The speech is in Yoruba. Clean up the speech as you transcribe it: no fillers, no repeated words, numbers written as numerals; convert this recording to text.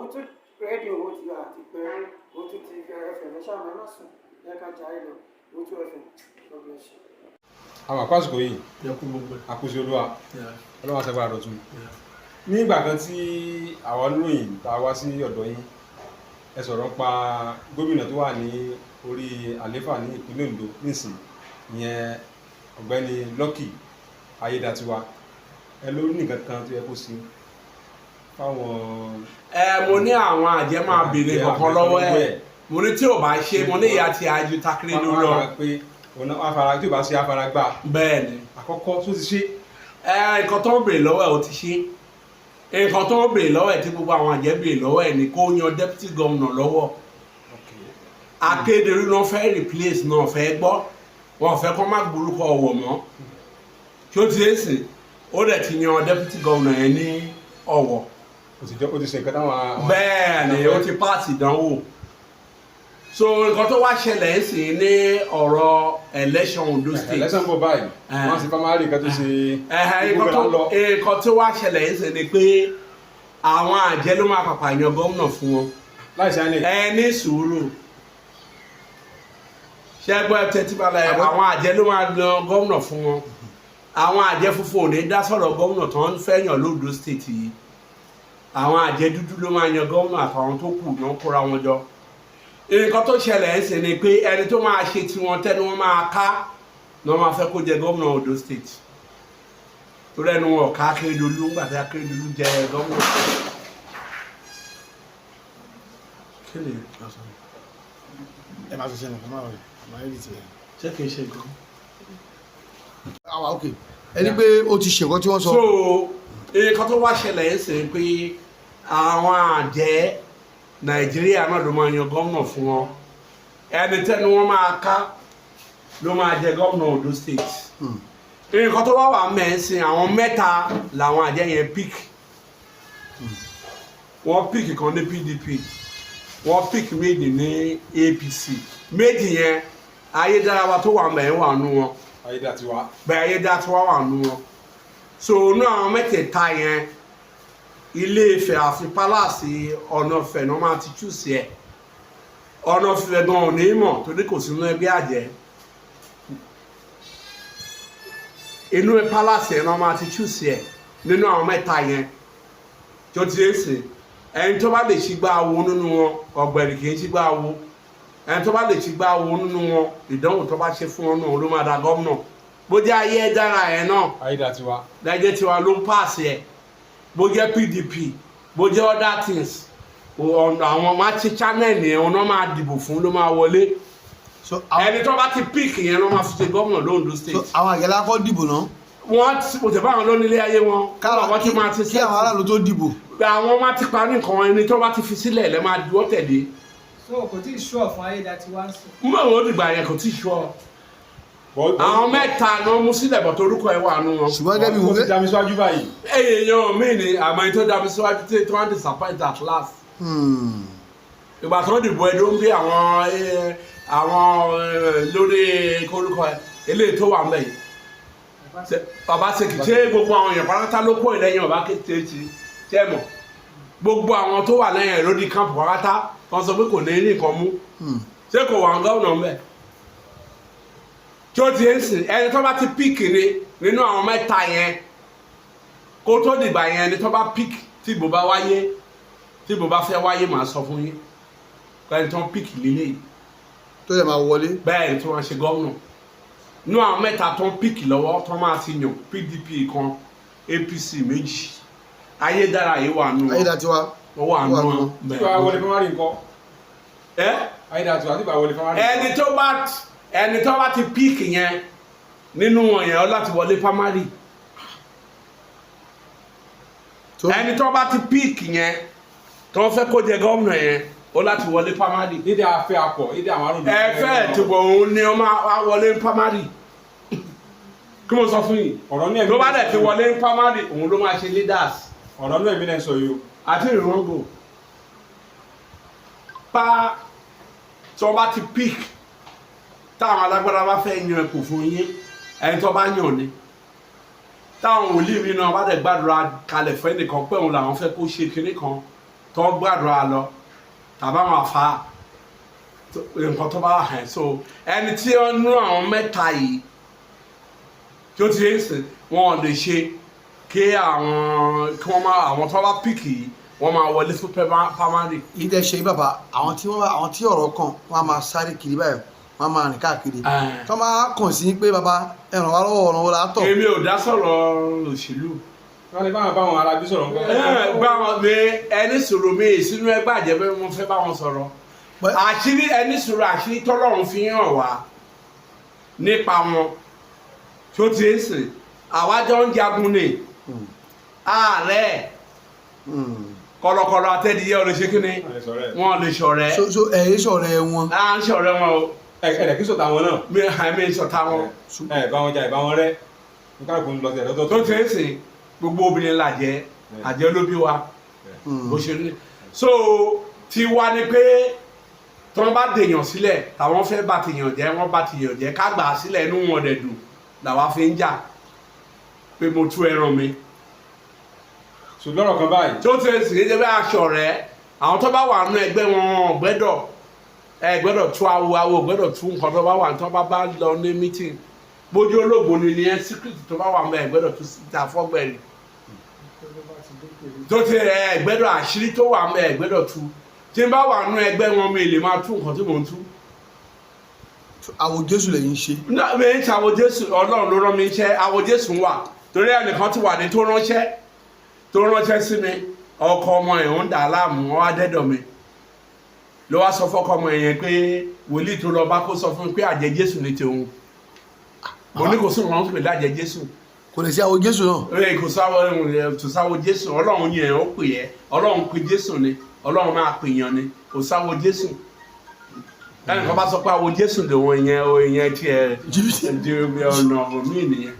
òun tún rédíò owó ti àti pé òun tún ti ẹfẹ̀ lẹ́sà mẹ́mà sùn lẹ́ka jáde lọ òun tún ẹfẹ̀ lọ́gbọ̀n ṣe. àwọn àkọsìkò yìí àkóso olúwa ọlọ́wọ́ àṣẹgbà àdọ̀tún ní ìgbà kan tí àwọn olóyìn tá a wá sí ọ̀dọ̀ yín ẹ sọ̀rọ̀ pa gómìnà tó wà ní orí àléfà ní ìpínlẹ̀ Ondo nísìn ìyẹn ọ̀gbẹ́ni Lucky Ayédatiwa ẹ ló ní nǹkan kan tó yẹ kó sí fáwọn. mo ní àwọn àjẹ́ máa béèrè kankan lọ́wọ́ ẹ̀ mo ní tí ò bá ṣe mo ní ìyá ti ajú takiri ló lọ. tí ò bá ṣe afáragbá. bẹ́ẹ̀ ni àkọ́kọ́ tó ti ṣe. nǹkan tó ń béèrè lọ́wọ́ ẹ̀ ó ti ṣe nǹkan tó ń béèrè lọ́wọ́ ẹ̀ tí gbogbo àwọn àjẹ́ béèrè lọ́wọ́ ẹ̀ ni kó yan deputy governor lọ́wọ́. Akérédolú náà fẹ́ replace náà fẹ́ gbọ́ wọn fẹ́ kọ́ má gborúkọ ọ̀wọ̀ mọ́ kí ó ti ṣe é sìn ó dẹ̀ ti yan deputy governor yẹn ní Ọ̀wọ̀. ó ti ṣe nǹkan táwọn. bẹ́ẹ̀ ni ó ti pass ìdánwò so nǹkan tó wá ṣẹlẹ̀ sí ní ọ̀rọ̀ election Ondo state. election bọ̀ báyìí wọ́n ti primary nǹkan tó ṣe nǹkan tó wá ṣẹlẹ̀ sí ni pé àwọn àjẹ́ ló máa pàpà yan gómìnà fún wọn. láìsí àná ẹ ní sùúrù ṣẹ́gbọ́n tẹ́tí balẹ̀ àwọn àjẹ́ ló máa yan gómìnà fún wọn àwọn àjẹ́ funfun ò ní dá sọ̀rọ̀ gómìnà tó ń fẹ́ yàn lóòdó state yìí àwọn àjẹ́ dúdú ló máa yan gómìnà àtàwọn tó kù náà kóra wọn jọ nǹkan tó ṣẹlẹ̀ ń ṣe ni pé ẹni tó máa ṣe tiwọn tẹ́ni wọ́n máa ká náà máa fẹ́ kó jẹ gómìnà Ondo state torí ẹnu wọn ọ̀ka Akérédolú ńgbà tí Akérédolú jẹ gómìnà. kí ni ẹ máa ṣiṣẹ́ nìkan máa rẹ̀ àmọ́ ẹ̀ lè tiẹ̀. ṣé kìí ṣe gan. àwa ok ẹni pé ó ti ṣe nǹkan tí wọ́n sọ. so nǹkan tó wá ṣẹlẹ̀ ń ṣe pé àwọn àjẹ́ Nàìjíríà náà ló máa yan gómìnà fún wọn ẹni tẹ́ni wọ́n máa ká ló máa jẹ gómìnà Ondo state nǹkan tó wá wà mẹ́sìn àwọn mẹ́ta làwọn àjẹ́ yẹn pick wọ́n pick kan ní PDP wọ́n pick méjì ní APC méjì yẹn Ayédátiwa tó wà mẹ́rin wà nù wọn bẹ́ẹ̀ Ayédátiwa wà nù wọn so inú àwọn mẹ́tẹ̀ẹ̀ta yẹn Ilé-Ifẹ̀ àfi pálásì Ọ̀nà-Ifẹ̀ náà máa ti chúùsì ẹ̀ Ọ̀nà-Ifẹ̀ gan ò ní mọ̀ torí kò sínú ẹgbẹ́ àjẹ́ inú pálásì ẹ̀ náà máa ti chúùsì ẹ̀ nínú àwọn mẹ́ta yẹn tí ó ti ń sìn ẹni tó bá lè ṣígbà awo nínú wọn ọ̀gbẹ̀rì kì í ṣígbà awo ẹni tó bá lè ṣígbà awo nínú wọn ìdánwò tó bá ṣe fún wọn náà ló máa da gómìnà bó jẹ́ Ayédára ẹ̀ náà Ayédátiwa ló ń pàṣẹ ẹ̀ bó jẹ́ PDP bó jẹ́ other things àwọn máa ti channel yẹn wọn máa dìbò fún ló máa wọlé ẹni tó bá ti pick yẹn ló máa fi ṣe gómìnà lóńdó state. àwọn àgẹ́lá kọ́ dìbò náà. wọ́n ti kò tẹ̀ báwọn lónílé ayé wọn káwọn ti máa ti kí àwọn aráàlú tó dìbò. àwọn máa ti parí nǹkan ẹni tó bá ti fi sílẹ̀ lẹ́ máa dúró tẹ̀lé. so kò tí ì ṣúọ̀ fún Ayédátiwa sí. mọ̀ wọ́n dìgbà yẹn kò tí ì ṣúọ̀ àwọn mẹ́ta náà mú sílẹ̀ bọ̀ torúkọ ẹ̀ wà nù wọn. ṣùgbọ́n gẹ́gẹ́ bí wọ́n ti dá mi síwájú báyìí. èèyàn mi ni àmọ́ ètò dá mi síwájú tí wọ́n disappoint at last. ìgbà tó dìbò ẹjọ́ ń gbé àwọn lórí korúkọ ẹ̀ eléyìí tó wà ń bẹ̀ yìí. bàbá Ṣèkì ṣé gbogbo àwọn èèyàn pátá ló kó ìlẹ́yìn ọba kété ti tẹ́ mọ̀ gbogbo àwọn tó wà lẹ́yìn ẹ̀ lórí kámpù pátá wọ́n sọ pé kò ní nǹkan mú ṣé kò wà ń gọ́ọ̀nà ń bẹ̀ tí ó ti ń sìn ẹni tó bá ti píìkì ni nínú àwọn mẹ́ta yẹn kó tó dìgbà yẹn ẹni tó bá píìkì tí ìbò bá wáyé tí ìbò bá fẹ́ wáyé màá sọ fún yín ẹni tó ń píìkì lélẹ̀ tó yẹ máa wọlé. bẹ́ẹ̀ ni tí wọ́n ṣe gómìnà nínú àwọn mẹ́ta tó ń píìkì lọ́wọ́ tó máa ti yàn PDP kan APC méjì Ayédára yìí wà nù wọn Ayédátiwa ó wà nù wọn tí wàá wọlé primary nǹkan. Ayédátiwa tí wàá wọlé primary. ẹni tó bá ti píìkì yẹn nínú wọn yẹn láti wọlé primary ẹni tó bá ti píìkì yẹn tó fẹ́ kó jẹ gómìnà yẹn ó láti wọlé primary. dídá afẹ́ akọ dídá àwọn arúgbó. ẹfẹ́ tìbọ̀ òun ni ó máa wọlé primary kí mo sọ fún yìí tó bá dẹ̀ ti wọlé primary òun ló máa ṣe leaders. ọ̀rọ̀ náà èmi náà sọ yìí o. àti ìràngò pa tí wọ́n bá ti píìkì táwọn alágbára bá fẹ́ yan ẹ̀kọ́ fún yín ẹni tó bá yàn ni táwọn wòlíì mi náà bá dẹ̀ gbàdúrà kalẹ̀ fún ẹnìkan pé òun làwọn fẹ́ kó ṣe kinní kan tó gbàdúrà lọ tàbí àwọn àfa nǹkan tó bá wà hàn so ẹni tí ó nú àwọn mẹ́ta yìí tí ó ti ń sìn wọn lè ṣe kí wọ́n máa àwọn tó bá pìkì yìí wọ́n máa wọlé fún pamari. ìdẹ ṣe bàbá àwọn tí ọ̀rọ̀ kan wọ́n á máa sáré kiri báyìí wọ́n á máa rìn káàkiri tó máa kàn sí pé bàbá ẹ ràn wá lọ́wọ́ ọ̀ràn wọlé àtọ̀. èmi ò dá sọ̀rọ̀ òṣèlú. wọ́n lè báwọn arábí sọ̀rọ̀ nǹkan. báwọn mi ẹni sọ̀rọ̀ mi sínú ẹgbẹ́ àjẹbẹ́ mo fẹ́ báwọn sọ̀rọ̀ àṣírí ẹni sọ̀rọ̀ àṣírí tọ́lọ́run fi hàn wá nípa wọn tó ti ń sìn àwájọ ń jagun ni ààrẹ kọlọkọlọ àtẹ̀díyẹ ò lè ṣe kíni wọn lè ṣọ̀rẹ́. so ẹ̀yin ṣọ̀rẹ́ wọn. à ń ṣọ̀rẹ́ wọn o. ẹ̀ẹ́dẹ̀ kí sọ̀tà wọn náà. mi sọ̀tà wọn. ẹ̀ bá wọn jà ìbá wọn rẹ́ nǹkan kò ń lọ sí ẹ̀ lọ́tọ̀. tó ti ń sìn gbogbo obìnrin làjẹ́ àjẹ́ ló bí wa bó ṣe rí. so ti wá ni pé tí wọ́n bá dèèyàn sílẹ̀ àwọn fẹ́ bá tèèyàn jẹ́ wọ́n bá tèèyàn jẹ́ ká gbà á sílẹ̀ inú wọn dẹ̀ dùn làwa fi ń jà pé mo tú ẹran mi. ṣùgbọ́n ọ̀rọ̀ kan báyìí. tó ti ń sìn ní ẹgbẹ́ aṣọ rẹ̀ àwọn tó bá wà nínú ẹgbẹ́ wọn gbẹ́dọ̀ tú awo gbẹ́dọ̀ tú nǹkan tó bá wà tó bá lọ ní mítìn bójú olóògbé ni ní ẹ síkírìtì tó bá wà mẹ́ gbẹ́dọ̀ tú síta fọ́gbẹ̀rì tó ti gbẹ́dọ̀ àṣírí tó wà mẹ́ gbẹ́dọ̀ tú tí n bá wà nínú ẹgbẹ́ wọn mi lè máa tú nǹkan tí mò ń tú. àwọ̀ Jésù lẹ́yìn ṣe. mi ń ṣe àwọ̀ Jésù Ọlọ́run ló rán mi iṣẹ́ àwọ̀ Jésù wà torí ẹnìkan ti wà ní tó ránṣẹ́ sí mi ọkọ ọmọ ẹ̀ ń dà á láàmú wọn á dẹ́dọ̀ mi ló wá sọ fọ́kọ ọmọ yẹn pé wòlíì tó lọ bá kó sọ fún mi pé àjẹ́ Jésù ní tòun mo ní kò sí wọn pè lájẹ́ Jésù. kò lè sí àwọ̀ Jésù náà. kò sáwọ́ Jésù Ọlọ́run yẹn ó pè ẹ́ Ọlọ́run pè Jésù ni Ọlọ́run máa pè yàn ni kò sáwọ́ Jésù ẹnì kan bá sọ pé àwọ̀ Jésù lòun ìyẹn tiẹ̀ di ọ̀nà ọ̀mí nìyẹn.